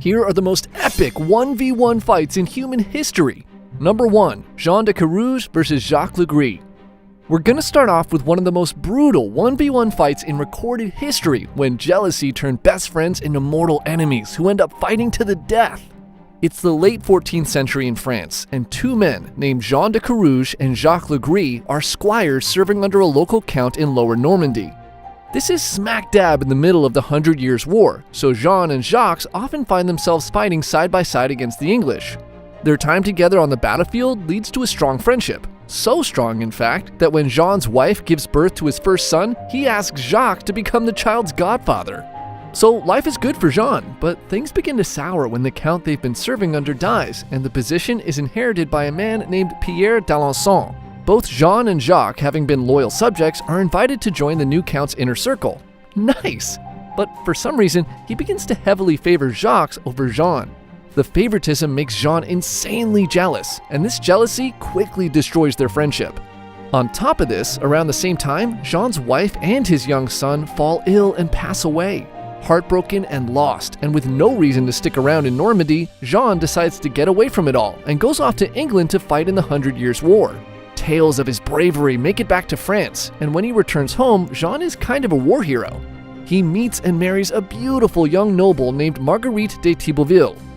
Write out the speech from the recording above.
Here are the most epic 1v1 fights in human history. Number 1. Jean de Carouge vs Jacques Legris. We're gonna start off with one of the most brutal 1v1 fights in recorded history when jealousy turned best friends into mortal enemies who end up fighting to the death. It's the late 14th century in France, and two men named Jean de Carouge and Jacques Legris are squires serving under a local count in Lower Normandy. This is smack dab in the middle of the 100 Years' War, so Jean and Jacques often find themselves fighting side by side against the English. Their time together on the battlefield leads to a strong friendship. So strong, in fact, that when Jean's wife gives birth to his first son, he asks Jacques to become the child's godfather. So life is good for Jean, but things begin to sour when the count they've been serving under dies, and the position is inherited by a man named Pierre d'Alençon. Both Jean and Jacques, having been loyal subjects, are invited to join the new count's inner circle. Nice! But for some reason, he begins to heavily favor Jacques over Jean. The favoritism makes Jean insanely jealous, and this jealousy quickly destroys their friendship. On top of this, around the same time, Jean's wife and his young son fall ill and pass away. Heartbroken and lost, and with no reason to stick around in Normandy, Jean decides to get away from it all and goes off to England to fight in the 100 Years' War. Tales of his bravery make it back to France, and when he returns home, Jean is kind of a war hero. He meets and marries a beautiful young noble named Marguerite de Thibauville.